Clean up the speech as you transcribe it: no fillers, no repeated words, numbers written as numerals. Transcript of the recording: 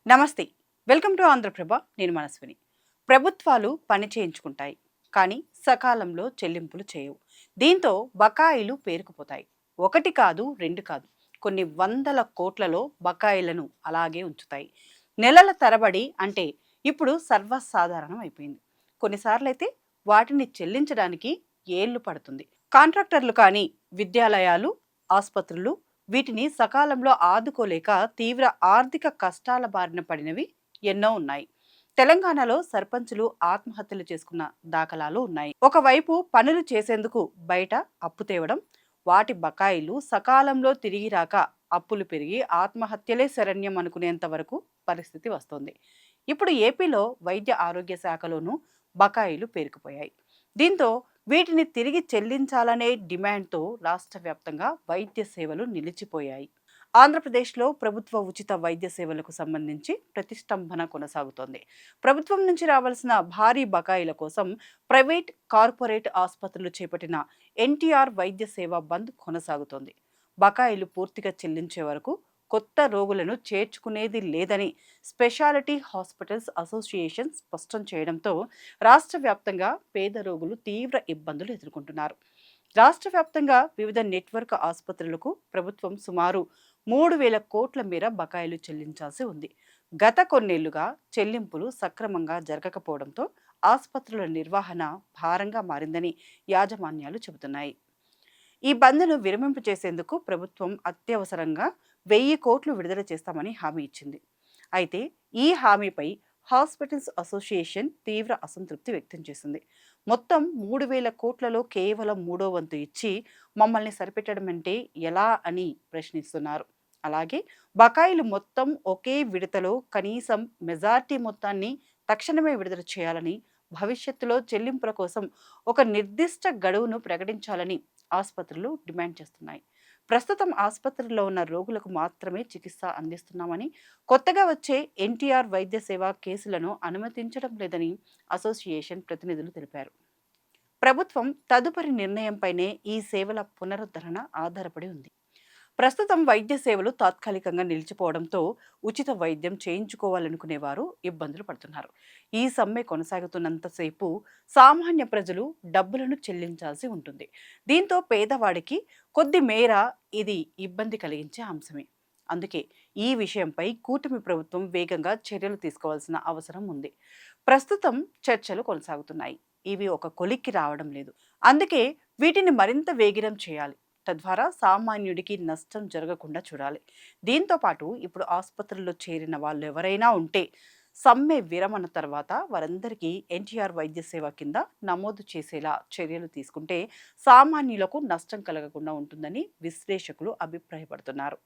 నమస్తే, welcome to Andhraprabha. నేను మనస్విని. ప్రభుత్వాలు పని చేయించుకుంటాయి, కానీ సకాలంలో చెల్లింపులు చేయవు. దీంతో బకాయిలు పేరుకుపోతాయి. ఒకటి కాదు, రెండు కాదు, కొన్ని వందల కోట్లలో బకాయిలను అలాగే ఉంచుతాయి. నెలల తరబడి అంటే ఇప్పుడు సర్వసాధారణం అయిపోయింది. కొన్నిసార్లు అయితే వాటిని చెల్లించడానికి ఏళ్లు పడుతుంది. కాంట్రాక్టర్లు కానీ, విద్యాలయాలు, ఆసుపత్రులు వీటిని సకాలంలో ఆదుకోలేక తీవ్ర ఆర్థిక కష్టాల బారిన పడినవి ఎన్నో ఉన్నాయి. తెలంగాణలో సర్పంచులు ఆత్మహత్యలు చేసుకున్న దాఖలాలు ఉన్నాయి. ఒకవైపు పనులు చేసేందుకు బయట అప్పు తేవడం, వాటి బకాయిలు సకాలంలో తిరిగి రాక అప్పులు పెరిగి ఆత్మహత్యలే శరణ్యం అనుకునేంత వరకు పరిస్థితి వస్తోంది. ఇప్పుడు ఏపీలో వైద్య ఆరోగ్య శాఖలోనూ బకాయిలు పేరుకుపోయాయి. దీంతో వీటిని తిరిగి చెల్లించాలనే డిమాండ్తో రాష్ట్ర వ్యాప్తంగా వైద్య సేవలు నిలిచిపోయాయి. ఆంధ్రప్రదేశ్లో ప్రభుత్వ ఉచిత వైద్య సేవలకు సంబంధించి ప్రతిష్టంభన కొనసాగుతోంది. ప్రభుత్వం నుంచి రావాల్సిన భారీ బకాయిల కోసం ప్రైవేట్, కార్పొరేట్ ఆసుపత్రులు చేపట్టిన ఎన్టీఆర్ వైద్య సేవ బంద్ కొనసాగుతోంది. బకాయిలు పూర్తిగా చెల్లించే వరకు కొత్త రోగులను చేర్చుకునేది లేదని స్పెషాలిటీ హాస్పిటల్స్ అసోసియేషన్ స్పష్టం చేయడంతో రాష్ట్ర వ్యాప్తంగా పేద రోగులు తీవ్ర ఇబ్బందులు ఎదుర్కొంటున్నారు. రాష్ట్ర వ్యాప్తంగా వివిధ నెట్వర్క్ ఆసుపత్రులకు ప్రభుత్వం సుమారు 3,000 కోట్ల మేర బకాయిలు చెల్లించాల్సి ఉంది. గత కొన్నేళ్లుగా చెల్లింపులు సక్రమంగా జరగకపోవడంతో ఆసుపత్రుల నిర్వహణ భారంగా మారిందని యాజమాన్యాలు చెబుతున్నాయి. ఈ బంద్ను విరమింపు చేసేందుకు ప్రభుత్వం అత్యవసరంగా 1,000 కోట్లు విడుదల చేస్తామని హామీ ఇచ్చింది. అయితే ఈ హామీపై హాస్పిటల్స్ అసోసియేషన్ తీవ్ర అసంతృప్తి వ్యక్తం చేసింది. మొత్తం 3,000 కోట్లలో కేవలం 3వ వంతు ఇచ్చి మమ్మల్ని సరిపెట్టడం అంటే ఎలా అని ప్రశ్నిస్తున్నారు. అలాగే బకాయిలు మొత్తం ఒకే విడతలో కనీసం మెజార్టీ మొత్తాన్ని తక్షణమే విడుదల చేయాలని, భవిష్యత్తులో చెల్లింపుల కోసం ఒక నిర్దిష్ట గడువును ప్రకటించాలని ఆసుపత్రులు డిమాండ్ చేస్తున్నాయి. ప్రస్తుతం ఆసుపత్రిలో ఉన్న రోగులకు మాత్రమే చికిత్స అందిస్తున్నామని, కొత్తగా వచ్చే ఎన్టీఆర్ వైద్య సేవ కేసులను అనుమతించడం లేదని అసోసియేషన్ ప్రతినిధులు తెలిపారు. ప్రభుత్వం తదుపరి నిర్ణయంపైనే ఈ సేవల పునరుద్ధరణ ఆధారపడి ఉంది. ప్రస్తుతం వైద్య సేవలు తాత్కాలికంగా నిలిచిపోవడంతో ఉచిత వైద్యం చేయించుకోవాలనుకునేవారు ఇబ్బందులు పడుతున్నారు. ఈ సమ్మె కొనసాగుతున్నంతసేపు సామాన్య ప్రజలు డబ్బులను చెల్లించాల్సి ఉంటుంది. దీంతో పేదవాడికి కొద్ది మేర ఇది ఇబ్బంది కలిగించే అంశమే. అందుకే ఈ విషయంపై కూటమి ప్రభుత్వం వేగంగా చర్యలు తీసుకోవాల్సిన అవసరం ఉంది. ప్రస్తుతం చర్చలు కొనసాగుతున్నాయి. ఇవి ఒక కొలిక్కి రావడం లేదు. అందుకే వీటిని మరింత వేగిరం చేయాలి. తద్వారా సామాన్యుడికి నష్టం జరగకుండా చూడాలి. దీంతో పాటు ఇప్పుడు ఆసుపత్రుల్లో చేరిన వాళ్ళు ఎవరైనా ఉంటే సమ్మె విరమణ తర్వాత వారందరికీ ఎన్టీఆర్ వైద్య సేవ కింద నమోదు చేసేలా చర్యలు తీసుకుంటే సామాన్యులకు నష్టం కలగకుండా ఉంటుందని విశ్లేషకులు అభిప్రాయపడుతున్నారు.